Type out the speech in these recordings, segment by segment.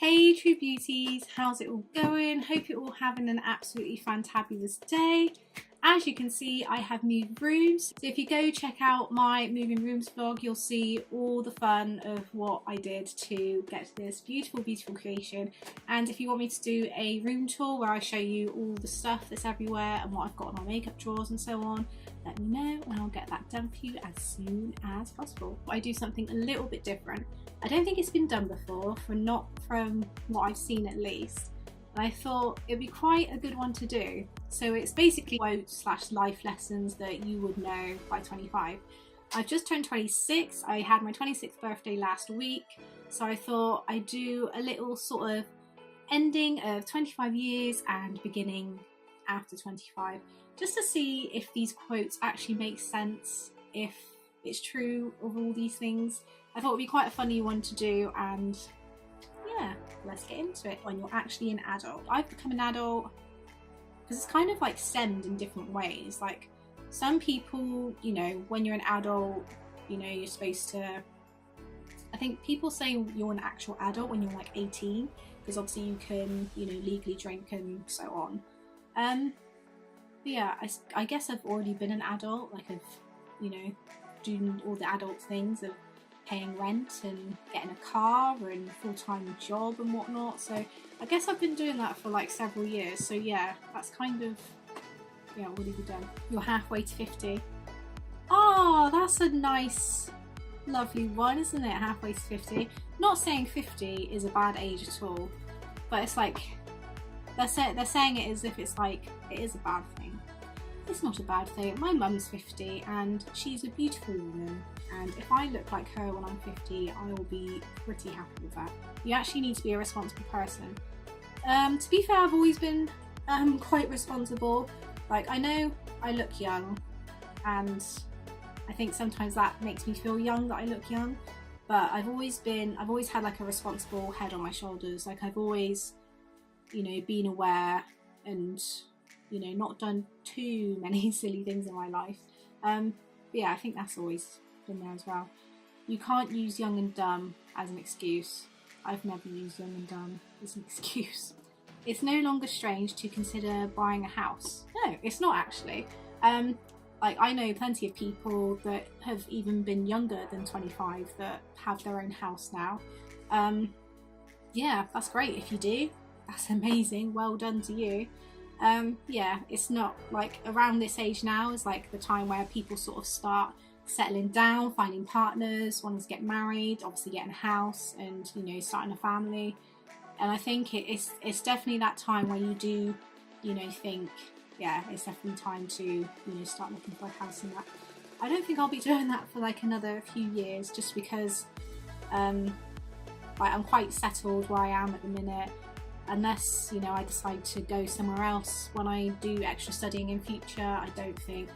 Hey True Beauties, how's it all going? Hope you're all having an absolutely fantabulous day. As you can see, I have moved rooms. So if you go check out my moving rooms vlog, you'll see all the fun of what I did to get to this beautiful, beautiful creation. And if you want me to do a room tour where I show you all the stuff that's everywhere and what I've got in my makeup drawers and so on, let me know and I'll get that done for you as soon as possible. I do something a little bit different. I don't think it's been done before, not from what I've seen at least. And I thought it'd be quite a good one to do. So it's basically quotes / life lessons that you would know by 25. I've just turned 26. I had my 26th birthday last week. So I thought I'd do a little sort of ending of 25 years and beginning after 25. Just to see if these quotes actually make sense, if it's true of all these things. I thought it'd be quite a funny one to do, and yeah, let's get into it. When you're actually an adult. I've become an adult because it's kind of like stemmed in different ways. Like some people, you know, when you're an adult, you know, you're supposed to, I think people say you're an actual adult when you're like 18, because obviously you can, you know, legally drink and so on. But yeah, I guess I've already been an adult, like I've, you know, doing all the adult things of paying rent and getting a car and full-time job and whatnot. So I guess I've been doing that for like several years. So yeah, that's kind of, yeah, what have you done? You're halfway to 50. Oh, that's a nice, lovely one, isn't it? Halfway to 50. Not saying 50 is a bad age at all, but it's like, they're saying it as if it's like, it is a bad thing. It's not a bad thing. My mum's 50 and she's a beautiful woman, and if I look like her when I'm 50, I will be pretty happy with that. You actually need to be a responsible person. To be fair, I've always been quite responsible. Like, I know I look young, and I think sometimes that makes me feel young that I look young, but I've always had like a responsible head on my shoulders. Like I've always, you know, been aware and, you know, not done too many silly things in my life. But yeah, I think that's always been there as well. You can't use young and dumb as an excuse. I've never used young and dumb as an excuse. It's no longer strange to consider buying a house. No, it's not actually. Like I know plenty of people that have even been younger than 25 that have their own house now. Yeah, that's great if you do. That's amazing. Well done to you. Yeah, it's not like around this age now is like the time where people sort of start settling down, finding partners, wanting to get married, obviously getting a house and, you know, starting a family. And I think it's definitely that time where you do, you know, think, yeah, it's definitely time to, you know, start looking for a house and that. I don't think I'll be doing that for like another few years, just because like I'm quite settled where I am at the minute. Unless, you know, I decide to go somewhere else when I do extra studying in future, I don't think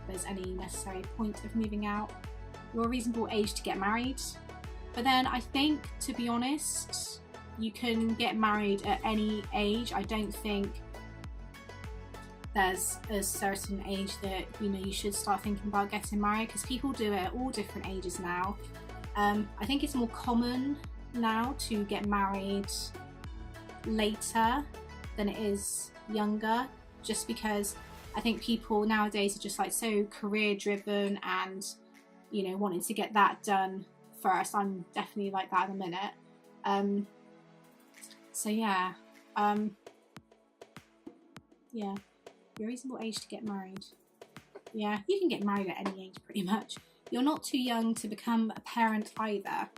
there's any necessary point of moving out. You're a reasonable age to get married. But then I think, to be honest, you can get married at any age. I don't think there's a certain age that, you know, you should start thinking about getting married, because people do it at all different ages now. I think it's more common now to get married later than it is younger, just because I think people nowadays are just like so career driven and, you know, wanting to get that done first. I'm definitely like that in a minute. So yeah, yeah, you're a reasonable age to get married. Yeah, you can get married at any age pretty much. You're not too young to become a parent either.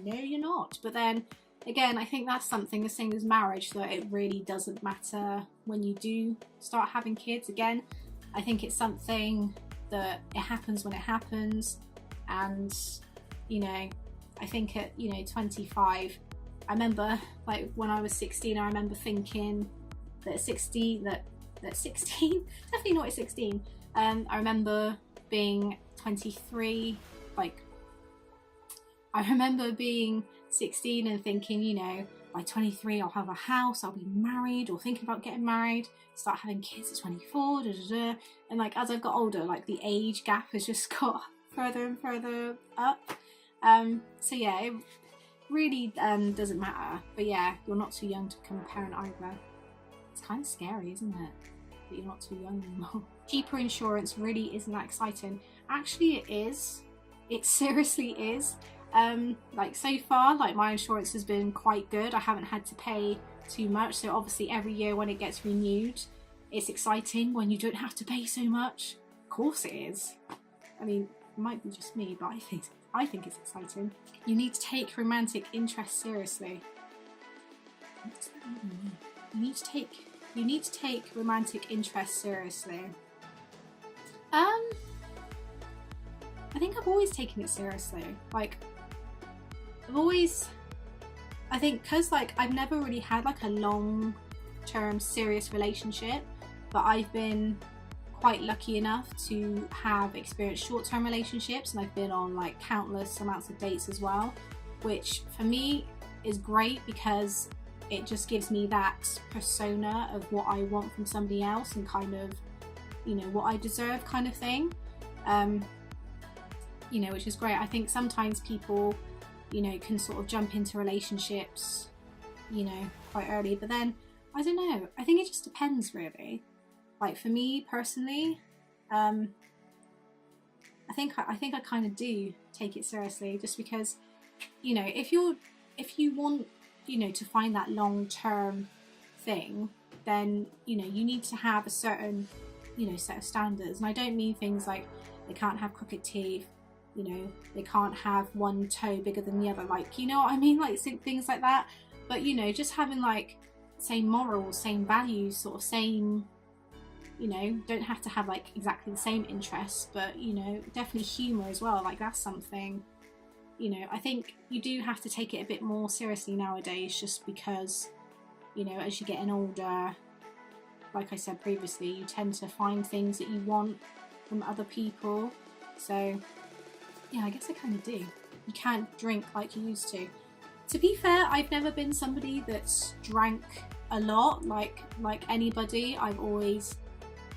No, you're not. But then again, I think that's something the same as marriage, that it really doesn't matter when you do start having kids. Again, I think it's something that it happens when it happens. And, you know, I think at, you know, 25, I remember like when I was 16, I remember thinking that at 16, definitely not at 16. I remember being 23, like I remember being 16 and thinking, you know, by 23 I'll have a house, I'll be married, or thinking about getting married, start having kids at 24, and like as I've got older, like the age gap has just got further and further up. So yeah, it really doesn't matter. But yeah, you're not too young to become a parent either. It's kind of scary, isn't it? That you're not too young anymore. Cheaper insurance really isn't that exciting. Actually, it is. It seriously is. Like so far, like my insurance has been quite good. I haven't had to pay too much. So obviously every year when it gets renewed, it's exciting when you don't have to pay so much. Of course it is. I mean, it might be just me, but I think it's exciting. You need to take romantic interest seriously. What does that even mean? You need to take romantic interest seriously. I think I've always taken it seriously. Like, I think because like I've never really had like a long-term serious relationship, but I've been quite lucky enough to have experienced short-term relationships, and I've been on like countless amounts of dates as well, which for me is great because it just gives me that persona of what I want from somebody else and kind of, you know, what I deserve kind of thing. You know, which is great. I think sometimes people, you know, can sort of jump into relationships, you know, quite early, but then I don't know, I think it just depends really. Like for me personally, I think I kind of do take it seriously, just because, you know, if you want, you know, to find that long-term thing, then, you know, you need to have a certain, you know, set of standards. And I don't mean things like they can't have crooked teeth, you know, they can't have one toe bigger than the other, like, you know what I mean, like things like that. But, you know, just having like same morals, same values, sort of same, you know, don't have to have like exactly the same interests, but, you know, definitely humor as well. Like that's something, you know, I think you do have to take it a bit more seriously nowadays, just because, you know, as you're getting older, like I said previously, you tend to find things that you want from other people. So yeah, I guess I kind of do. You can't drink like you used to. To be fair, I've never been somebody that's drank a lot, like anybody. I've always,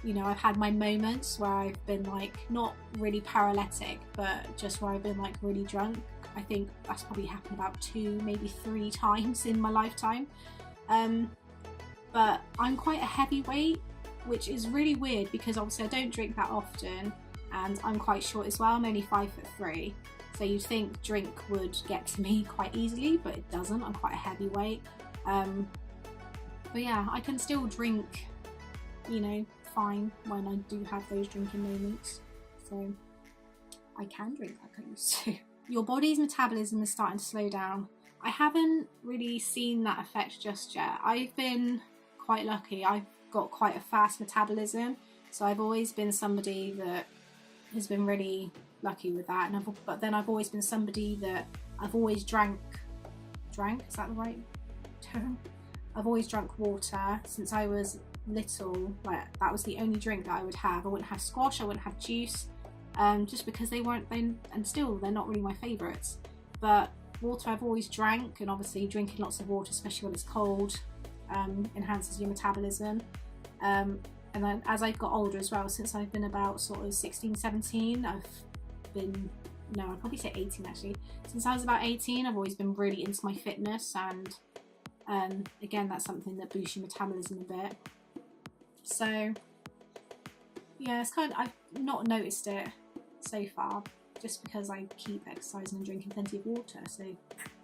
you know, I've had my moments where I've been like, not really paralytic, but just where I've been like really drunk. I think that's probably happened about 2, maybe 3 times in my lifetime. But I'm quite a heavyweight, which is really weird because obviously I don't drink that often, and I'm quite short as well. I'm only 5'3", so you'd think drink would get to me quite easily, but it doesn't. I'm quite a heavyweight. But yeah, I can still drink, you know, fine when I do have those drinking moments. So I can drink like I used to. Your body's metabolism is starting to slow down. I haven't really seen that effect just yet. I've been quite lucky. I've got quite a fast metabolism, so I've always been somebody that has been really lucky with that. But then I've always been somebody that I've always drank, is that the right term? I've always drunk water since I was little. Like that was the only drink that I would have. I wouldn't have squash, I wouldn't have juice, just because they weren't then, and still they're not really my favourites. But water I've always drank, and obviously drinking lots of water, especially when it's cold, enhances your metabolism. And then as I've got older as well, since I've been about sort of 16, 17, I'd probably say 18 actually. Since I was about 18, I've always been really into my fitness, and again, that's something that boosts your metabolism a bit. So yeah, it's kind of, I've not noticed it so far, just because I keep exercising and drinking plenty of water, so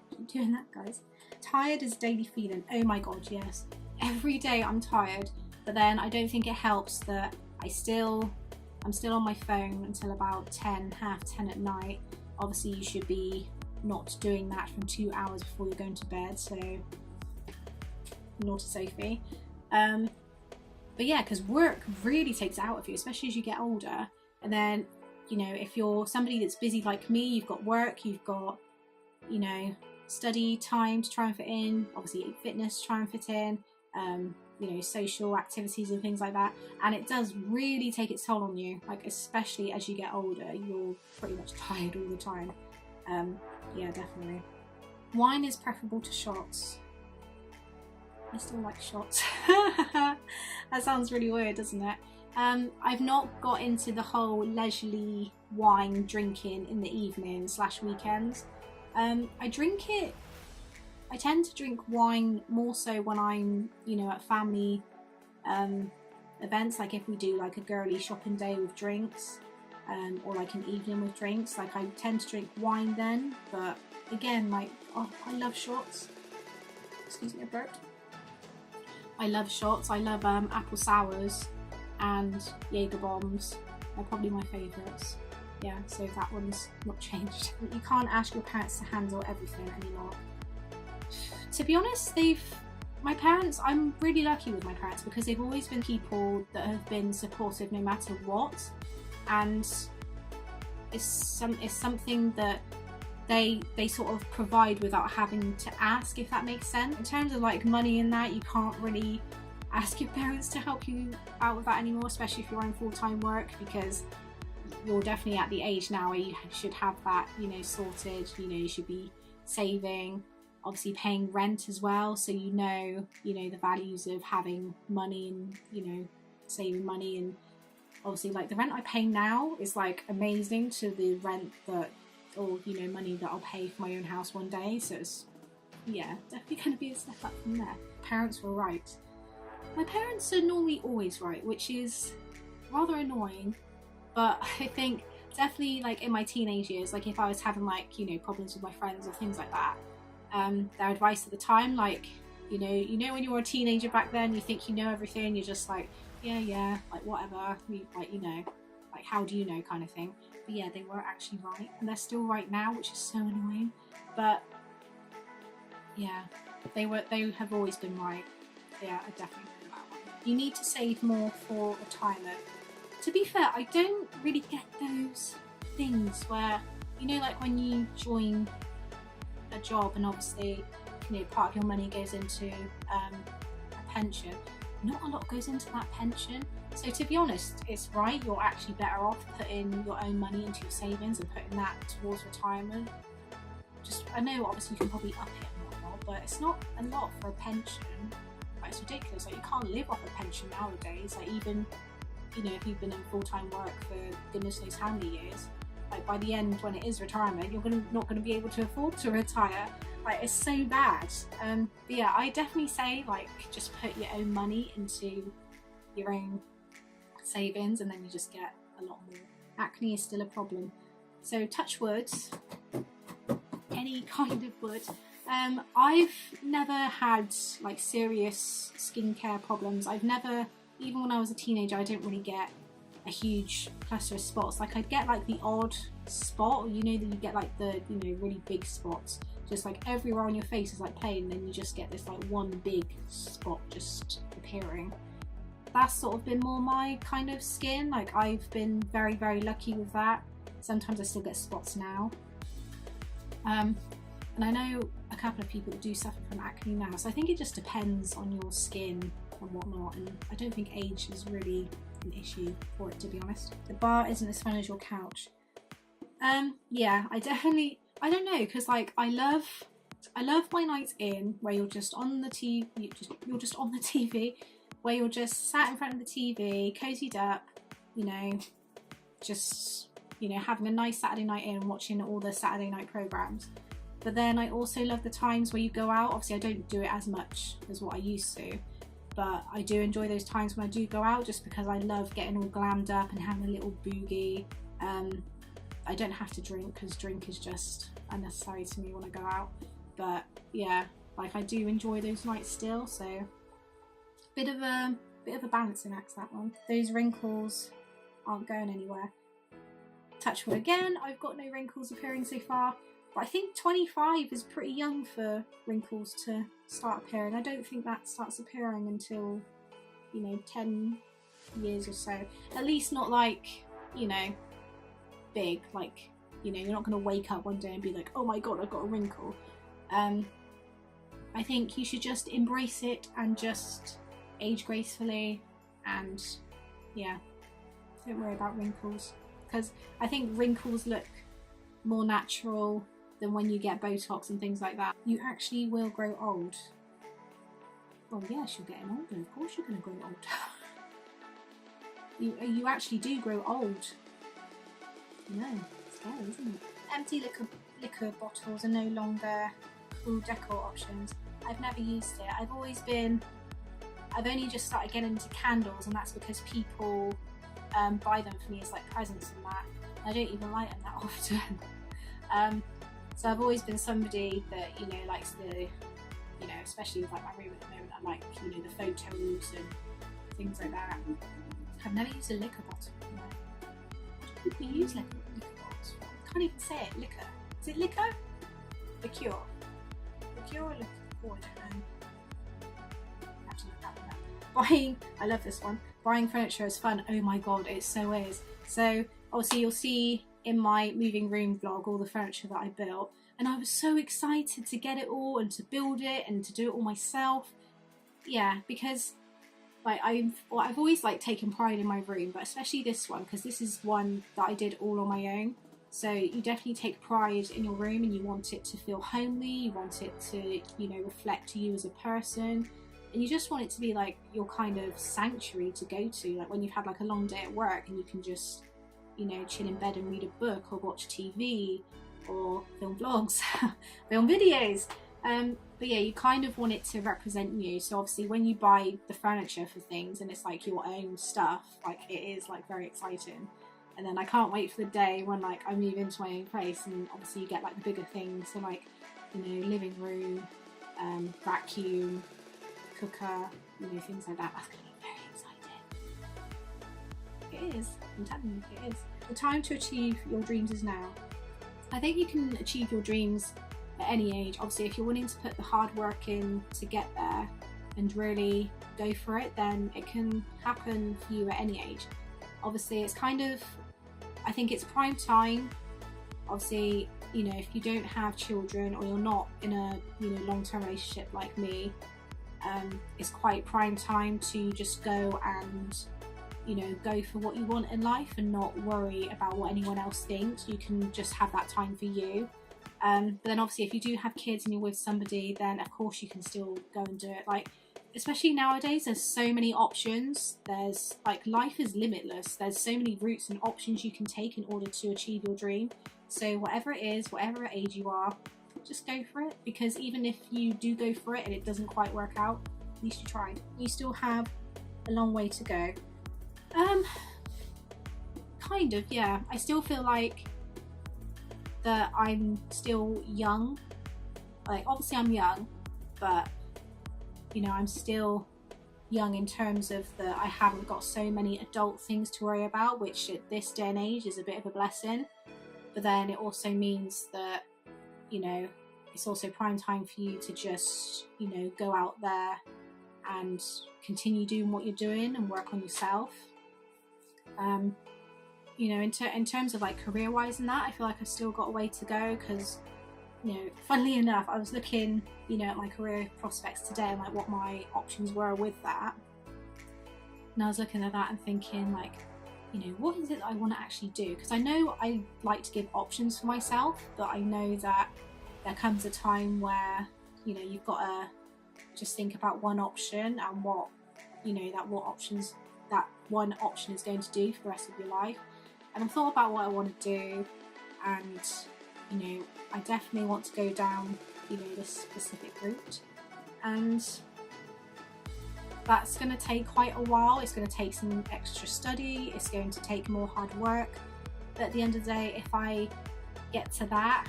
keep doing that, guys. Tired is a daily feeling. Oh my god, yes. Every day I'm tired, but then I don't think it helps that I'm still on my phone until about 10, half 10 at night. Obviously you should be not doing that from 2 hours before you're going to bed, so naughty Sophie. But yeah, because work really takes it out of you, especially as you get older. And then, you know, if you're somebody that's busy like me, you've got work, you've got, you know, study time to try and fit in, obviously fitness to try and fit in, you know, social activities and things like that. And it does really take its toll on you, like especially as you get older, you're pretty much tired all the time. Yeah, definitely. Wine is preferable to shots. I still like shots. That sounds really weird, doesn't it? I've not got into the whole leisurely wine drinking in the evening / weekends. I drink it I tend to drink wine more so when I'm, you know, at family events, like if we do like a girly shopping day with drinks, or like an evening with drinks, like I tend to drink wine then. But again, like, oh, I love shots. Excuse me, I burped. I love shots. I love apple sours and Jaeger bombs. They're probably my favourites. Yeah, so that one's not changed. You can't ask your parents to handle everything anymore. To be honest, my parents, I'm really lucky with my parents because they've always been people that have been supportive no matter what, and it's something that they sort of provide without having to ask, if that makes sense. In terms of like money and that, you can't really ask your parents to help you out with that anymore, especially if you're on full-time work, because you're definitely at the age now where you should have that, you know, sorted. You know, you should be saving, obviously paying rent as well, so you know the values of having money and, you know, saving money. And obviously like the rent I pay now is like amazing to the rent that, or, you know, money that I'll pay for my own house one day. So it's, yeah, definitely going to be a step up from there. Parents were right. My parents are normally always right, which is rather annoying, but I think definitely like in my teenage years, like if I was having like, you know, problems with my friends or things like that, their advice at the time, like, you know when you were a teenager back then, you think you know everything, you're just like, yeah, like whatever, like, you know, like how do you know kind of thing. But yeah, they were actually right, and they're still right now, which is so annoying. But yeah, they have always been right. Yeah, I definitely know that one. You need to save more for retirement. To be fair, I don't really get those things where, you know, like when you join a job and obviously, you know, part of your money goes into a pension. Not a lot goes into that pension. So to be honest, it's right, you're actually better off putting your own money into your savings and putting that towards retirement. Just, I know obviously you can probably up it and whatnot, but it's not a lot for a pension. Like, it's ridiculous. Like, you can't live off a pension nowadays. Like, even, you know, if you've been in full-time work for goodness knows how many years, like by the end when it is retirement, you're not going to be able to afford to retire. Like, it's so bad. But yeah, I definitely say like just put your own money into your own savings, and then you just get a lot more. Acne is still a problem, so touch wood, any kind of wood. I've never had like serious skincare problems. I've never, even when I was a teenager, I didn't really get a huge cluster of spots. Like I'd get like the odd spot, you know, that you get like the, you know, really big spots, just like everywhere on your face is like plain, and then you just get this like one big spot just appearing. That's sort of been more my kind of skin. Like I've been very, very lucky with that. Sometimes I still get spots now. And I know a couple of people that do suffer from acne now, so I think it just depends on your skin and whatnot, and I don't think age is really an issue for it, to be honest. The bar isn't as fun as your couch. Yeah, I don't know, because like I love my nights in where you're just on the TV, you're just on the TV, where you're just sat in front of the TV, cozied up, you know, just, you know, having a nice Saturday night in and watching all the Saturday night programs. But then I also love the times where you go out. Obviously I don't do it as much as what I used to, but I do enjoy those times when I do go out, just because I love getting all glammed up and having a little boogie. I don't have to drink, because drink is just unnecessary to me when I go out. But yeah, like I do enjoy those nights still, so bit of a balancing act, that one. Those wrinkles aren't going anywhere. Touch wood again, I've got no wrinkles appearing so far, but I think 25 is pretty young for wrinkles to start appearing. I don't think that starts appearing until, you know, 10 years or so. At least not like, you know, big, like, you know, you're not going to wake up one day and be like, oh my god, I've got a wrinkle. I think you should just embrace it and just age gracefully, and yeah, don't worry about wrinkles, because I think wrinkles look more natural than when you get Botox and things like that. You actually will grow old. Oh yes, you're getting older, of course you're going to grow old. you actually do grow old. No, it's scary, isn't it? Empty liquor bottles are no longer cool decor options. I've never used it. I've only just started getting into candles, and that's because people buy them for me as like presents and that. I don't even light them that often. So I've always been somebody that, you know, likes the, you know, especially with like my room at the moment, I like, you know, the photos and things like that. I've never used a liquor bottle. No. What do people use liquor bottles for? I can't even say it. Liquor. Is it liquor? Liqueur. Liqueur or liqueur? Oh, I don't know. I have to look that one up. I love this one. Buying furniture is fun. Oh my god, it so is. So obviously you'll see in my moving room vlog all the furniture that I built, and I was so excited to get it all and to build it and to do it all myself. Yeah, because like I've always like taken pride in my room, but especially this one, because this is one that I did all on my own. So you definitely take pride in your room, and you want it to feel homely, you want it to, you know, reflect you as a person, and you just want it to be like your kind of sanctuary to go to, like when you've had like a long day at work and you can just, you know, chill in bed and read a book or watch TV or film vlogs, film videos. But yeah, you kind of want it to represent you. So obviously when you buy the furniture for things and it's like your own stuff, like it is like very exciting. And then I can't wait for the day when like I move into my own place, and obviously you get like the bigger things, so like, you know, living room, vacuum, cooker, you know, things like that. That's gonna be very exciting. It is, I'm telling you, it is. The time to achieve your dreams is now. I think you can achieve your dreams at any age. Obviously, if you're willing to put the hard work in to get there and really go for it, then it can happen for you at any age. Obviously, it's kind of, I think it's prime time. Obviously, you know, if you don't have children or you're not in a, you know, long-term relationship like me, it's quite prime time to just go and, you know, go for what you want in life and not worry about what anyone else thinks. You can just have that time for you. But then obviously if you do have kids and you're with somebody, then of course you can still go and do it. Like, especially nowadays, there's so many options. There's like, life is limitless. There's so many routes and options you can take in order to achieve your dream. So whatever it is, whatever age you are, just go for it, because even if you do go for it and it doesn't quite work out, at least you tried. You still have a long way to go. Kind of, yeah. I still feel like that I'm still young. Like, obviously I'm young, but you know, I'm still young in terms of that I haven't got so many adult things to worry about, which at this day and age is a bit of a blessing. But then it also means that, you know, it's also prime time for you to just, you know, go out there and continue doing what you're doing and work on yourself. You know, in terms of like career-wise and that, I feel like I've still got a way to go, because, you know, funnily enough, I was looking, you know, at my career prospects today and like what my options were with that. And I was looking at that and thinking like, you know, what is it that I want to actually do? Because I know I like to give options for myself, but I know that there comes a time where, you know, you've got to just think about one option and what, you know, that one option is going to do for the rest of your life. And I've thought about what I want to do, and, you know, I definitely want to go down, you know, this specific route, and that's going to take quite a while. It's going to take some extra study, it's going to take more hard work, but at the end of the day, if I get to that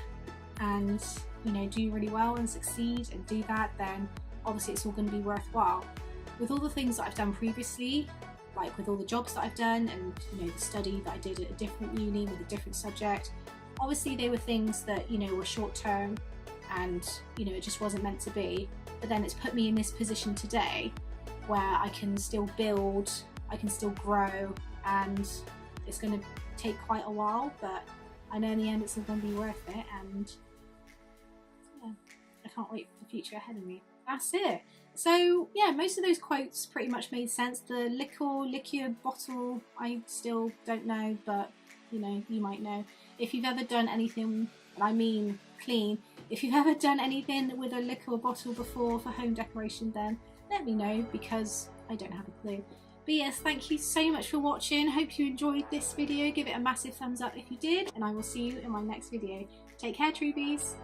and, you know, do really well and succeed and do that, then obviously it's all going to be worthwhile. With all the things that I've done previously, like with all the jobs that I've done and, you know, the study that I did at a different uni with a different subject, obviously they were things that, you know, were short term and, you know, it just wasn't meant to be. But then it's put me in this position today where I can still build, I can still grow, and it's going to take quite a while, but I know in the end it's going to be worth it, and yeah, I can't wait for the future ahead of me. That's it. So yeah, most of those quotes pretty much made sense. The liqueur bottle, I still don't know, but you know, you might know. If you've ever done anything, and I mean clean, if you've ever done anything with a liqueur bottle before for home decoration, then let me know, because I don't have a clue. But yes, thank you so much for watching. Hope you enjoyed this video. Give it a massive thumbs up if you did, and I will see you in my next video. Take care, Truebies.